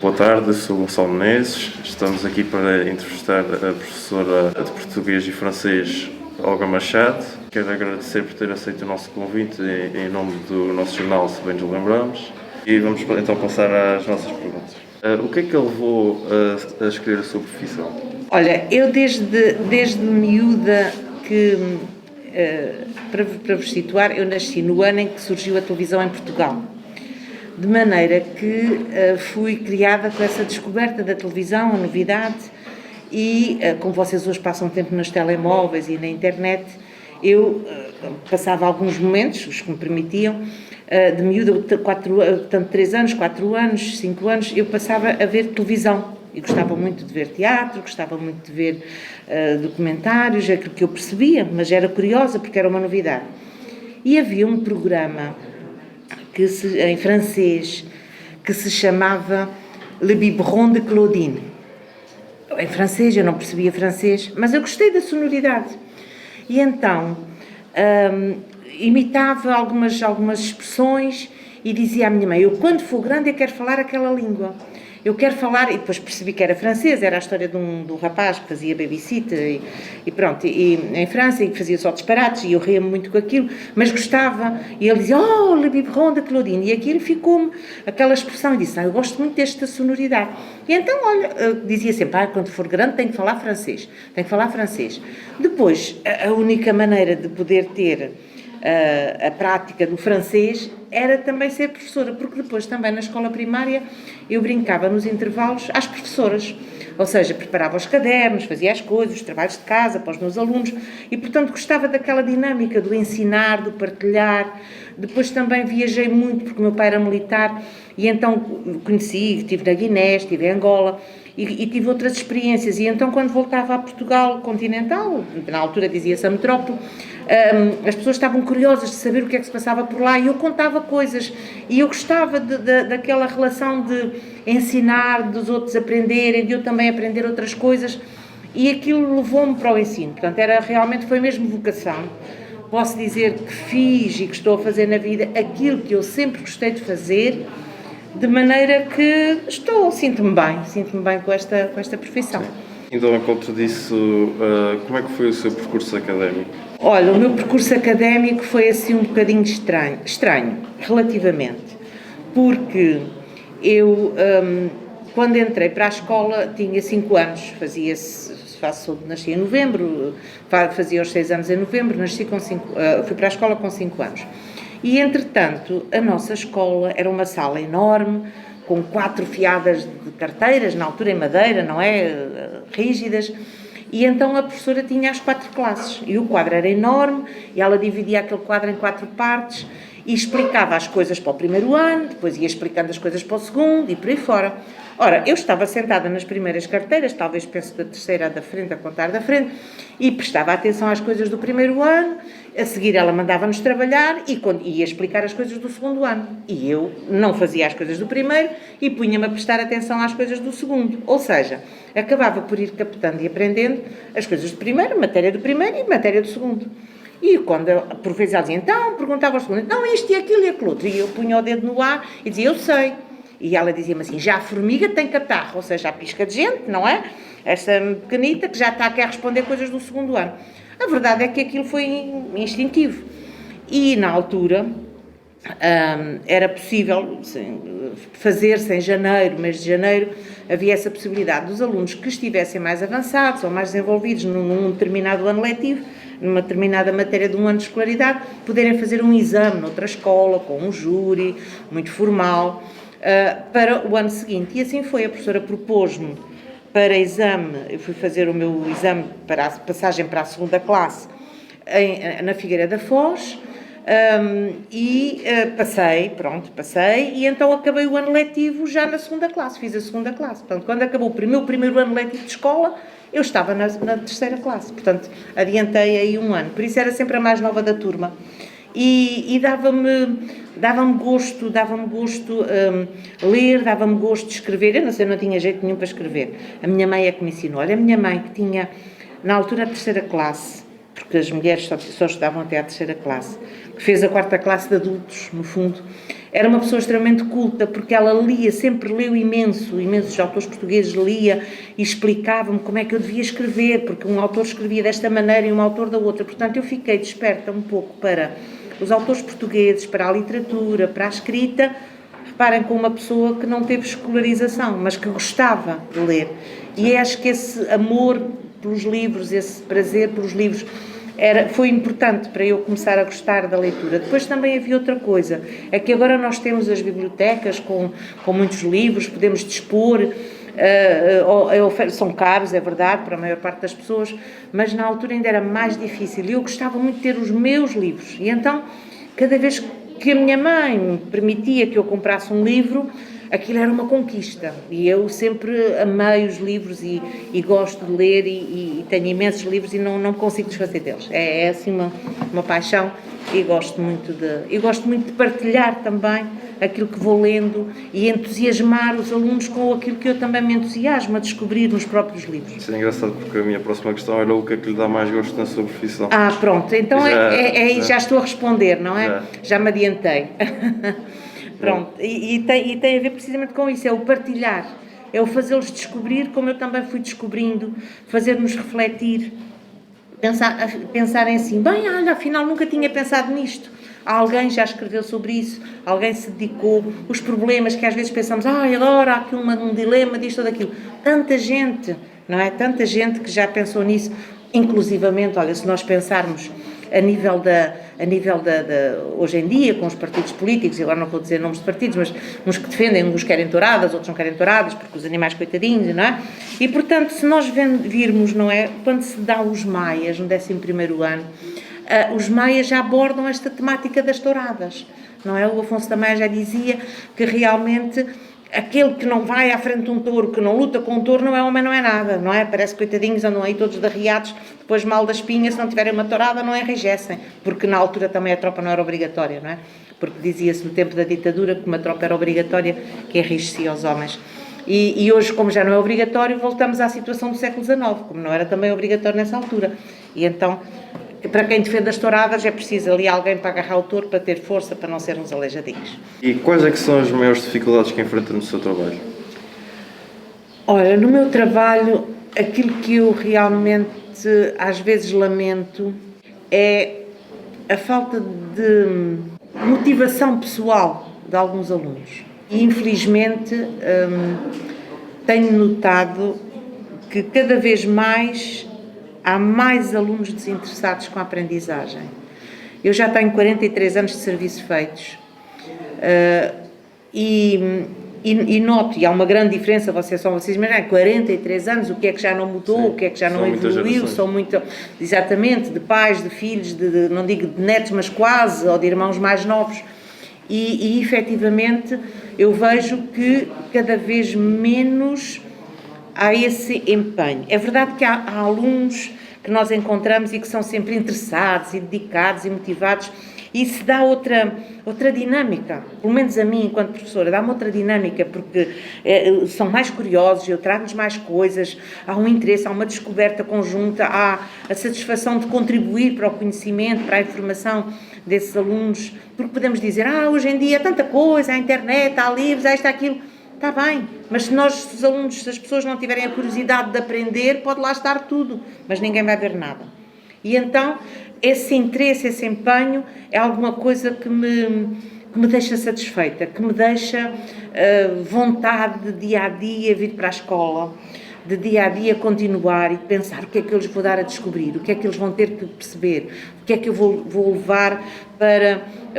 Boa tarde, sou Gonçalo Menezes. Estamos aqui para entrevistar a professora de Português e Francês, Olga Machado. Quero agradecer por ter aceito o nosso convite em nome do nosso jornal, se bem nos lembramos. E vamos então passar às nossas perguntas. O que é que a levou a escolher a sua profissão? Olha, eu desde miúda que, para vos situar, eu nasci no ano em que surgiu a televisão em Portugal. De maneira que fui criada com essa descoberta da televisão, a novidade, e como vocês hoje passam tempo nos telemóveis e na internet, eu passava alguns momentos, os que me permitiam, de miúda, portanto 3 anos, 4 anos, 5 anos, eu passava a ver televisão. E gostava muito de ver teatro, gostava muito de ver documentários, aquilo que eu percebia, mas era curiosa porque era uma novidade. E havia um programa em francês, que se chamava Le Biberon de Claudine. Em francês, eu não percebia francês, mas eu gostei da sonoridade. E então, imitava algumas expressões e dizia à minha mãe, eu quando for grande eu quero falar aquela língua. Eu quero falar, e depois percebi que era francês, era a história de um rapaz que fazia babysitter e pronto, e em França, e que fazia só disparates, e eu ria-me muito com aquilo, mas gostava, e ele dizia, oh, le biberon de Claudine, e aquilo ficou-me, aquela expressão, e disse, eu gosto muito desta sonoridade. E então, olha, dizia sempre, quando for grande tenho que falar francês, Depois, a única maneira de poder ter a prática do francês era também ser professora, porque depois também na escola primária eu brincava nos intervalos às professoras, ou seja, preparava os cadernos, fazia as coisas, os trabalhos de casa para os meus alunos e portanto gostava daquela dinâmica do ensinar, do partilhar. Depois também viajei muito porque o meu pai era militar e então estive na Guiné, estive em Angola e tive outras experiências. E então quando voltava a Portugal continental, na altura dizia-se a metrópole, as pessoas estavam curiosas de saber o que é que se passava por lá e eu contava coisas e eu gostava daquela relação de ensinar, dos outros aprenderem, de eu também aprender outras coisas e aquilo levou-me para o ensino. Portanto, foi mesmo vocação. Posso dizer que fiz e que estou a fazer na vida aquilo que eu sempre gostei de fazer, de maneira que sinto-me bem com esta profissão. Então, enquanto disso, como é que foi o seu percurso académico? Olha, o meu percurso académico foi assim um bocadinho estranho, relativamente, porque eu, quando entrei para a escola, tinha 5 anos, nasci em novembro, fazia os 6 anos em novembro, fui para a escola com 5 anos. E, entretanto, a nossa escola era uma sala enorme, com 4 fiadas de carteiras, na altura em madeira, não é? Rígidas. E então a professora tinha as 4 classes. E o quadro era enorme, e ela dividia aquele quadro em 4 partes, e explicava as coisas para o primeiro ano, depois ia explicando as coisas para o segundo, e por aí fora. Ora, eu estava sentada nas primeiras carteiras, talvez penso da terceira da frente, a contar da frente, e prestava atenção às coisas do primeiro ano, a seguir ela mandava-nos trabalhar e ia explicar as coisas do segundo ano. E eu não fazia as coisas do primeiro e punha-me a prestar atenção às coisas do segundo. Ou seja, acabava por ir captando e aprendendo as coisas do primeiro, matéria do primeiro e matéria do segundo. E quando, por vezes, ela dizia, então, perguntava ao segundo, não, isto e aquilo e aquilo outro. E eu punha o dedo no ar e dizia, eu sei. E ela dizia-me assim, já a formiga tem catarro, ou seja, a pisca de gente, não é? Esta pequenita que já está aqui a responder coisas do segundo ano. A verdade é que aquilo foi instintivo. E, na altura, era possível fazer-se em janeiro, mês de janeiro, havia essa possibilidade dos alunos que estivessem mais avançados ou mais desenvolvidos num determinado ano letivo, numa determinada matéria de um ano de escolaridade, poderem fazer um exame noutra escola, com um júri, muito formal, para o ano seguinte. E assim foi, a professora propôs-me para exame, eu fui fazer o meu exame para a passagem para a segunda classe na Figueira da Foz, passei, e então acabei o ano letivo já na segunda classe, fiz a segunda classe. Portanto, quando acabou o meu primeiro ano letivo de escola, eu estava na terceira classe, portanto, adiantei aí um ano, por isso era sempre a mais nova da turma. E dava-me gosto ler, dava-me gosto de escrever. Eu não tinha jeito nenhum para escrever. A minha mãe é que me ensinou. Olha, a minha mãe que tinha, na altura, a terceira classe, porque as mulheres só estudavam até à terceira classe, fez a 4ª classe de adultos, no fundo, era uma pessoa extremamente culta, porque ela lia, sempre leu imensos autores portugueses, lia e explicava-me como é que eu devia escrever, porque um autor escrevia desta maneira e um autor da outra. Portanto, eu fiquei desperta um pouco para os autores portugueses, para a literatura, para a escrita. Reparem, com uma pessoa que não teve escolarização, mas que gostava de ler. E acho que esse amor pelos livros, esse prazer pelos livros, foi importante para eu começar a gostar da leitura. Depois também havia outra coisa, é que agora nós temos as bibliotecas com muitos livros, podemos dispor, são caros, é verdade, para a maior parte das pessoas, mas na altura ainda era mais difícil e eu gostava muito de ter os meus livros. E então, cada vez que a minha mãe me permitia que eu comprasse um livro, aquilo era uma conquista, e eu sempre amei os livros e gosto de ler e tenho imensos livros e não me consigo desfazer deles. É assim uma paixão e gosto muito de partilhar também aquilo que vou lendo e entusiasmar os alunos com aquilo que eu também me entusiasmo a descobrir nos próprios livros. Isso é engraçado porque a minha próxima questão era o que é que lhe dá mais gosto na sua profissão. Pronto, então já estou a responder, não é? Já me adiantei. Pronto, e tem a ver precisamente com isso, é o partilhar, é o fazê-los descobrir como eu também fui descobrindo, fazer-nos refletir, pensarem assim, bem, olha, afinal nunca tinha pensado nisto, alguém já escreveu sobre isso, alguém se dedicou, os problemas que às vezes pensamos, agora há aqui um dilema disto ou daquilo, tanta gente, não é? Tanta gente que já pensou nisso, inclusivamente, olha, se nós pensarmos a nível hoje em dia, com os partidos políticos, e agora não vou dizer nomes de partidos, mas uns que defendem, uns querem touradas, outros não querem touradas, porque os animais coitadinhos, não é? E, portanto, se nós virmos, não é? Quando se dá os maias, no 11º ano, os maias já abordam esta temática das touradas, não é? O Afonso da Maia já dizia que realmente aquele que não vai à frente de um touro, que não luta com um touro, não é homem, não é nada, não é? Parece que coitadinhos andam aí todos derriados, depois mal da espinha, se não tiverem uma tourada não enrijecem, porque na altura também a tropa não era obrigatória, não é? Porque dizia-se no tempo da ditadura que uma tropa era obrigatória, que enrijecia os homens. E hoje, como já não é obrigatório, voltamos à situação do século XIX, como não era também obrigatório nessa altura. E então, para quem defende as touradas, é preciso ali alguém para agarrar o touro, para ter força, para não ser uns aleijadinhos. E quais é que são as maiores dificuldades que enfrenta no seu trabalho? Ora, no meu trabalho, aquilo que eu realmente às vezes lamento é a falta de motivação pessoal de alguns alunos. E infelizmente tenho notado que cada vez mais há mais alunos desinteressados com a aprendizagem. Eu já tenho 43 anos de serviço feitos e noto, e há uma grande diferença, vocês imaginam, 43 anos, o que é que já não mudou, sim, o que é que já não evoluiu, exatamente, de pais, de filhos, não digo de netos, mas quase, ou de irmãos mais novos. E efetivamente eu vejo que cada vez menos há esse empenho. É verdade que há alunos que nós encontramos e que são sempre interessados e dedicados e motivados, e isso dá outra dinâmica, pelo menos a mim enquanto professora, dá-me outra dinâmica, porque são mais curiosos, eu trago-lhes mais coisas, há um interesse, há uma descoberta conjunta, há a satisfação de contribuir para o conhecimento, para a informação desses alunos, porque podemos dizer, hoje em dia há tanta coisa, há internet, há livros, há isto, há aquilo. Está bem, mas se os alunos, se as pessoas não tiverem a curiosidade de aprender, pode lá estar tudo, mas ninguém vai ver nada. E então, esse interesse, esse empenho, é alguma coisa que me deixa satisfeita, que me deixa vontade de dia a dia vir para a escola, de dia a dia continuar e pensar o que é que eu lhes vou dar a descobrir, o que é que eles vão ter que perceber, o que é que eu vou levar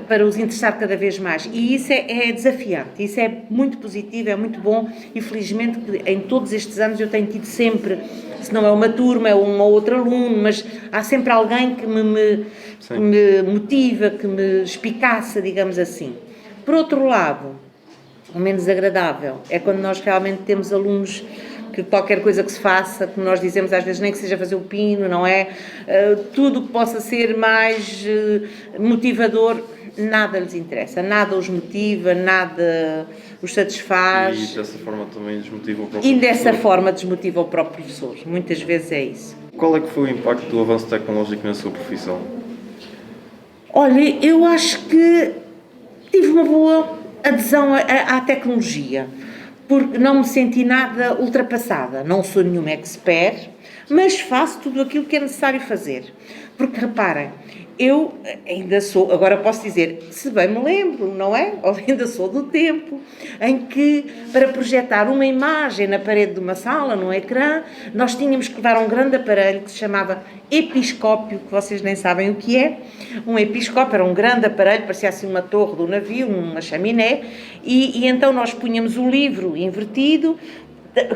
para os interessar cada vez mais. E isso é desafiante, isso é muito positivo, é muito bom, e felizmente em todos estes anos eu tenho tido sempre, se não é uma turma, é um ou outro aluno, mas há sempre alguém que me motiva, que me espicaça, digamos assim. Por outro lado, o menos agradável é quando nós realmente temos alunos que qualquer coisa que se faça, como nós dizemos às vezes, nem que seja fazer o pino, não é? Tudo que possa ser mais motivador, nada lhes interessa, nada os motiva, nada os satisfaz. E dessa forma também desmotiva o próprio professor. E dessa professor. forma desmotiva o próprio professor, muitas vezes é isso. Qual é que foi o impacto do avanço tecnológico na sua profissão? Olha, eu acho que tive uma boa adesão à tecnologia, porque não me senti nada ultrapassada. Não sou nenhuma expert, mas faço tudo aquilo que é necessário fazer. Porque reparem, eu ainda sou, agora posso dizer, se bem me lembro, não é? Ou ainda sou do tempo em que, para projetar uma imagem na parede de uma sala, num ecrã, nós tínhamos que levar um grande aparelho que se chamava episcópio, que vocês nem sabem o que é. Um episcópio era um grande aparelho, parecia assim uma torre do navio, uma chaminé, e então nós punhamos o livro invertido,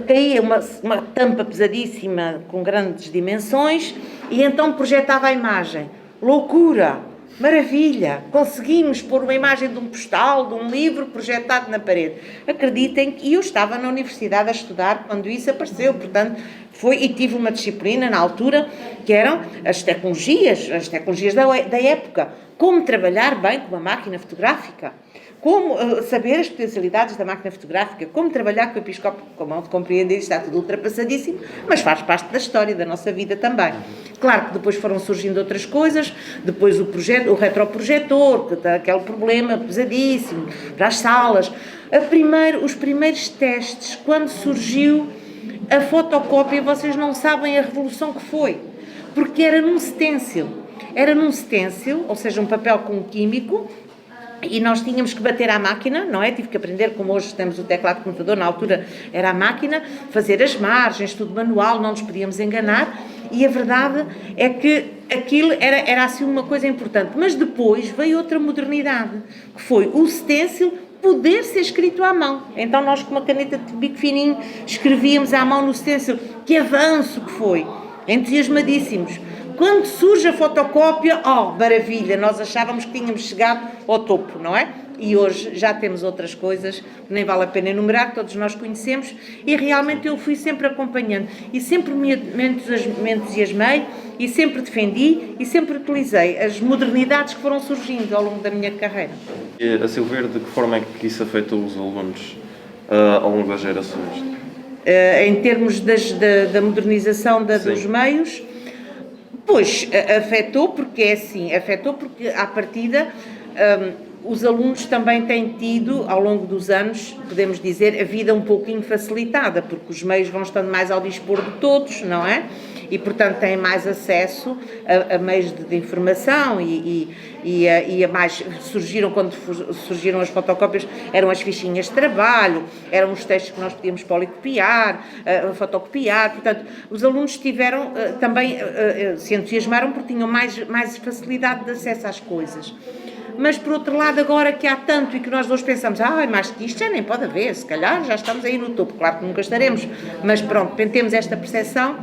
caía uma tampa pesadíssima com grandes dimensões e então projetava a imagem. Loucura! Maravilha! Conseguimos pôr uma imagem de um postal, de um livro projetado na parede. Acreditem que eu estava na universidade a estudar quando isso apareceu, portanto, e tive uma disciplina na altura que eram as tecnologias da época. Como trabalhar bem com uma máquina fotográfica. Como saber as potencialidades da máquina fotográfica, como trabalhar com o episcópio, como de compreender, está tudo ultrapassadíssimo, mas faz parte da história, da nossa vida também. Claro que depois foram surgindo outras coisas, depois o retroprojetor, que está aquele problema pesadíssimo, para as salas. Os primeiros testes, quando surgiu a fotocópia, vocês não sabem a revolução que foi, porque era num stencil. Era num stencil, ou seja, um papel com um químico, e nós tínhamos que bater à máquina, não é? Tive que aprender, como hoje temos o teclado de computador, na altura era a máquina, fazer as margens, tudo manual, não nos podíamos enganar, e a verdade é que aquilo era assim uma coisa importante. Mas depois veio outra modernidade, que foi o stencil poder ser escrito à mão. Então nós com uma caneta de bico fininho escrevíamos à mão no stencil. Que avanço que foi! Entusiasmadíssimos. Quando surge a fotocópia, maravilha, nós achávamos que tínhamos chegado ao topo, não é? E hoje já temos outras coisas, que nem vale a pena enumerar, que todos nós conhecemos, e realmente eu fui sempre acompanhando, e sempre me entusiasmei, e sempre defendi, e sempre utilizei as modernidades que foram surgindo ao longo da minha carreira. E, a seu ver, de que forma é que isso afetou os alunos ao longo das gerações? Em termos da modernização dos meios, pois, afetou porque à partida os alunos também têm tido, ao longo dos anos, podemos dizer, a vida um pouquinho facilitada, porque os meios vão estando mais ao dispor de todos, não é? E, portanto, têm mais acesso a meios de informação e a mais... Quando surgiram as fotocópias, eram as fichinhas de trabalho, eram os textos que nós podíamos policopiar, fotocopiar, portanto, os alunos tiveram também, se entusiasmaram porque tinham mais facilidade de acesso às coisas. Mas, por outro lado, agora que há tanto e que nós hoje pensamos, mais que isto já nem pode haver, se calhar já estamos aí no topo, claro que nunca estaremos, mas pronto, temos esta percepção,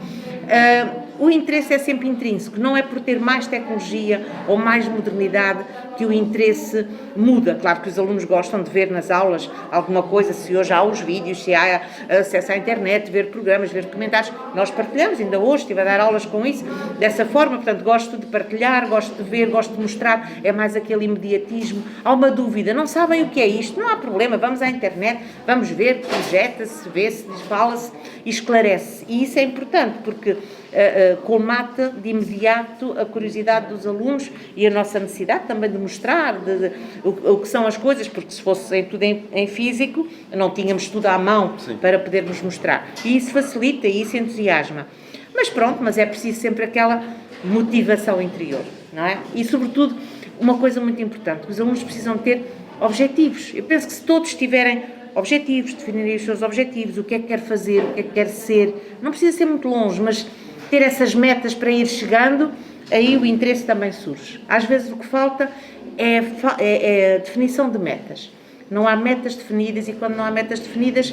o interesse é sempre intrínseco, não é por ter mais tecnologia ou mais modernidade que o interesse muda. Claro que os alunos gostam de ver nas aulas alguma coisa, se hoje há os vídeos, se há acesso à internet, ver programas, ver documentários, nós partilhamos, ainda hoje estive a dar aulas com isso, dessa forma, portanto gosto de partilhar, gosto de ver, gosto de mostrar, é mais aquele imediatismo. Há uma dúvida, não sabem o que é isto, não há problema, vamos à internet, vamos ver, projeta-se, vê-se, fala-se e esclarece. E isso é importante, porque colmata de imediato a curiosidade dos alunos e a nossa necessidade também de mostrar o que são as coisas, porque se fosse tudo em físico, não tínhamos tudo à mão. Sim. Para podermos mostrar. E isso facilita e isso entusiasma. Mas pronto, mas é preciso sempre aquela motivação interior, não é? E sobretudo, uma coisa muito importante, os alunos precisam ter objetivos. Eu penso que se todos tiverem objetivos, definirem os seus objetivos, o que é que quer fazer, o que é que quer ser, não precisa ser muito longe, mas ter essas metas para ir chegando, aí o interesse também surge. Às vezes o que falta é a definição de metas. Não há metas definidas e quando não há metas definidas,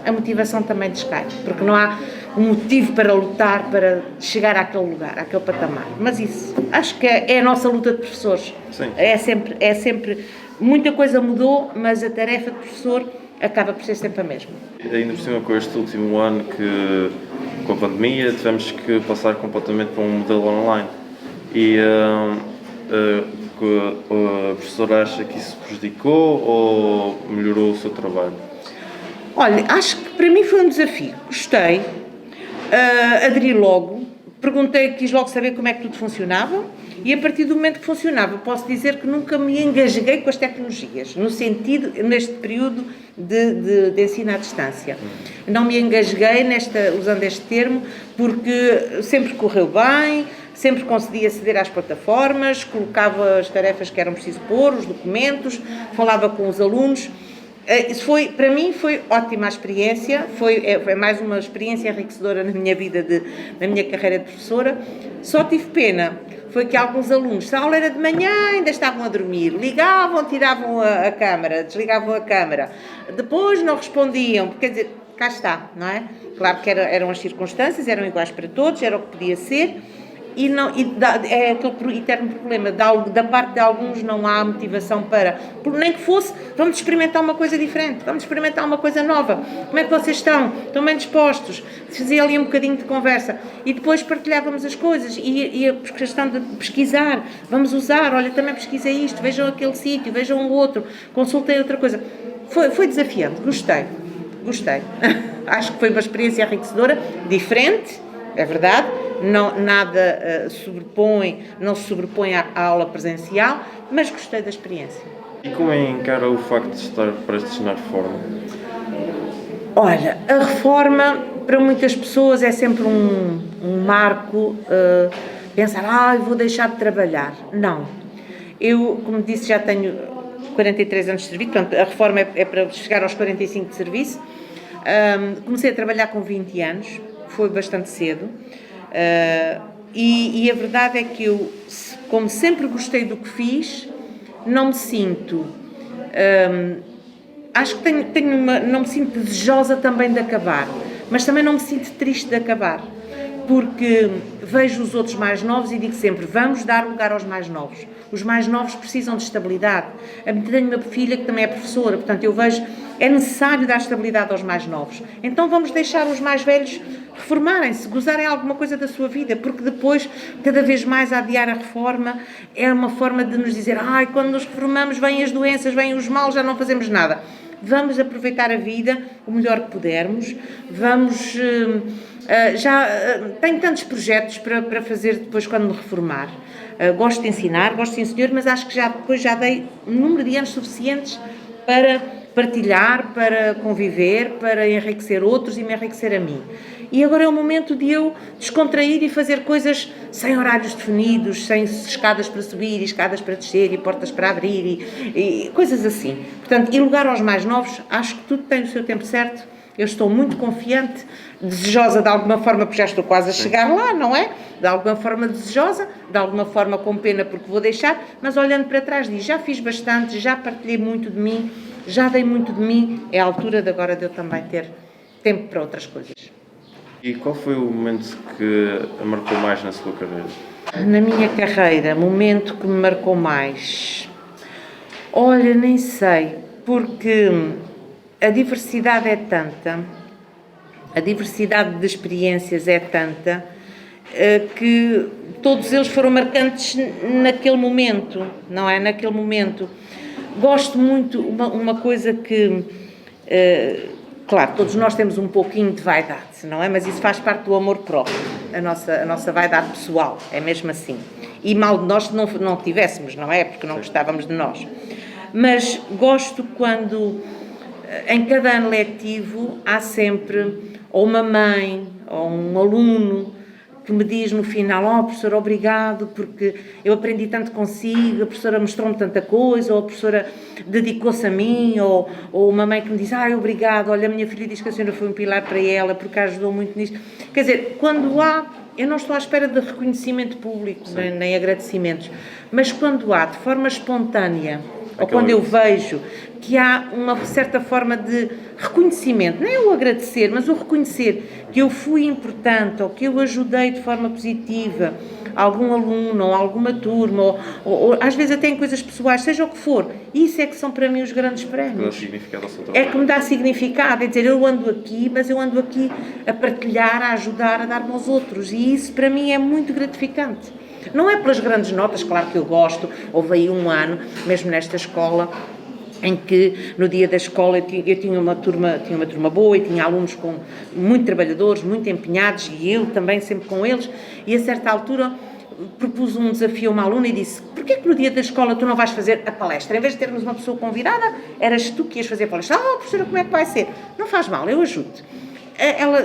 a motivação também descai, porque não há um motivo para lutar, para chegar àquele lugar, àquele patamar. Mas isso, acho que é a nossa luta de professores. Sim. É sempre, muita coisa mudou, mas a tarefa de professor acaba por ser sempre a mesma. Ainda por cima, com este último ano que, com a pandemia, tivemos que passar completamente para um modelo online. E a professora acha que isso prejudicou ou melhorou o seu trabalho? Olha, acho que para mim foi um desafio. Gostei, aderi logo, quis logo saber como é que tudo funcionava E a partir do momento que funcionava, posso dizer que nunca me engasguei com as tecnologias, no sentido, neste período de ensino à distância. Não me engasguei usando este termo, porque sempre correu bem, sempre consegui aceder às plataformas, colocava as tarefas que eram preciso pôr, os documentos, falava com os alunos. Isso para mim foi ótima experiência, foi mais uma experiência enriquecedora na minha vida, na minha carreira de professora. Só tive pena, foi que alguns alunos, se a aula era de manhã, ainda estavam a dormir, ligavam, tiravam a câmara, desligavam a câmara, depois não respondiam, quer dizer, cá está, não é? Claro que eram as circunstâncias, eram iguais para todos, era o que podia ser. É aquele eterno problema, da parte de alguns não há motivação nem que fosse, vamos experimentar uma coisa diferente, vamos experimentar uma coisa nova, como é que vocês estão? Estão bem dispostos? Fazia ali um bocadinho de conversa e depois partilhávamos as coisas e a questão de pesquisar, vamos usar, olha, também pesquisei isto, vejam aquele sítio, vejam o outro, consultei outra coisa. Foi desafiante, gostei. Acho que foi uma experiência enriquecedora, diferente, é verdade, nada não se sobrepõe à aula presencial, mas gostei da experiência. E como encara o facto de estar prestes na reforma? Olha, a reforma para muitas pessoas é sempre um marco, pensar, vou deixar de trabalhar. Não. Eu, como disse, já tenho 43 anos de serviço, portanto a reforma é para chegar aos 45 de serviço. Comecei a trabalhar com 20 anos, foi bastante cedo, e a verdade é que eu, como sempre gostei do que fiz, não me sinto, acho que não me sinto desejosa também de acabar, mas também não me sinto triste de acabar, porque vejo os outros mais novos e digo sempre, vamos dar lugar aos mais novos. Os mais novos precisam de estabilidade. Tenho uma filha que também é professora, portanto eu vejo, é necessário dar estabilidade aos mais novos. Então vamos deixar os mais velhos reformarem-se, gozarem alguma coisa da sua vida, porque depois, cada vez mais adiar a reforma é uma forma de nos dizer, quando nos reformamos vêm as doenças, vêm os males, já não fazemos nada. Vamos aproveitar a vida o melhor que pudermos, vamos... tenho tantos projetos para fazer depois quando me reformar. Gosto de ensinar, gosto sim senhor, mas acho que depois já dei um número de anos suficientes para partilhar, para conviver, para enriquecer outros e me enriquecer a mim. E agora é o momento de eu descontrair e fazer coisas sem horários definidos, sem escadas para subir, e escadas para descer, e portas para abrir, e coisas assim. Portanto, e lugar aos mais novos, acho que tudo tem o seu tempo certo. Eu estou muito confiante, desejosa de alguma forma, porque já estou quase a chegar lá, não é? De alguma forma desejosa, de alguma forma com pena porque vou deixar, mas olhando para trás diz, já fiz bastante, já partilhei muito de mim, já dei muito de mim, é a altura de agora de eu também ter tempo para outras coisas. E qual foi o momento que a marcou mais na sua carreira? Na minha carreira, momento que me marcou mais? Olha, nem sei, porque a diversidade é tanta, a diversidade de experiências é tanta, que todos eles foram marcantes naquele momento, não é? Naquele momento. Gosto muito, uma coisa que, claro, todos nós temos um pouquinho de vaidade, não é? Mas isso faz parte do amor próprio, a nossa vaidade pessoal, é mesmo assim. E mal de nós se não tivéssemos, não é? Porque não gostávamos de nós. Mas gosto quando, em cada ano letivo, há sempre ou uma mãe, ou um aluno, que me diz no final, professora, obrigado, porque eu aprendi tanto consigo, a professora mostrou-me tanta coisa, ou a professora dedicou-se a mim, ou uma mãe que me diz, obrigado, olha, a minha filha diz que a senhora foi um pilar para ela, porque a ajudou muito nisto. Quer dizer, quando há, eu não estou à espera de reconhecimento público, nem agradecimentos, mas quando há, de forma espontânea, ou quando eu vejo que há uma certa forma de reconhecimento, não é o agradecer, mas o reconhecer que eu fui importante, ou que eu ajudei de forma positiva algum aluno, ou alguma turma, ou às vezes até em coisas pessoais, seja o que for, isso é que são para mim os grandes prémios. É que me dá significado, é dizer, eu ando aqui, mas eu ando aqui a partilhar, a ajudar, a dar-me aos outros, e isso para mim é muito gratificante. Não é pelas grandes notas, claro que eu gosto, houve aí um ano, mesmo nesta escola, em que no dia da escola eu tinha uma turma boa e tinha alunos muito trabalhadores, muito empenhados, e eu também sempre com eles, e a certa altura propus um desafio a uma aluna e disse: porquê que no dia da escola tu não vais fazer a palestra? Em vez de termos uma pessoa convidada, eras tu que ias fazer a palestra. Professora, como é que vai ser? Não faz mal, eu ajudo.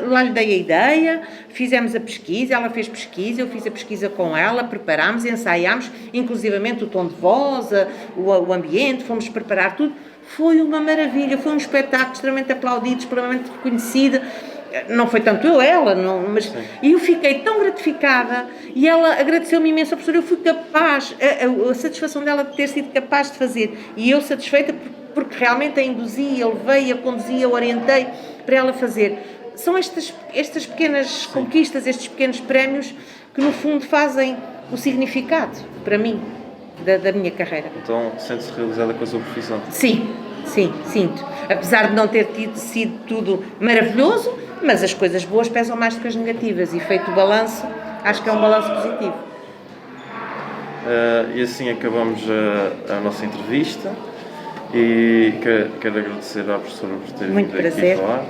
Lá lhe dei a ideia, fizemos a pesquisa, ela fez pesquisa, eu fiz a pesquisa com ela, preparámos, ensaiámos, inclusivamente o tom de voz, o ambiente, fomos preparar tudo. Foi uma maravilha, foi um espetáculo extremamente aplaudido, extremamente reconhecido. Não foi tanto ela, não, mas eu fiquei tão gratificada e ela agradeceu-me imenso, a professora, eu fui capaz, a satisfação dela de ter sido capaz de fazer e eu satisfeita porque realmente a induzia, a levei, a conduzia, a orientei para ela fazer. São estas pequenas conquistas, estes pequenos prémios que no fundo fazem o significado, para mim, da minha carreira. Então, sente-se realizada com a sua profissão? Sim, sinto. Apesar de não ter sido tudo maravilhoso, mas as coisas boas pesam mais do que as negativas e feito o balanço, acho que é um balanço positivo. E assim acabamos a nossa entrevista e quero agradecer à professora por ter vindo aqui falar.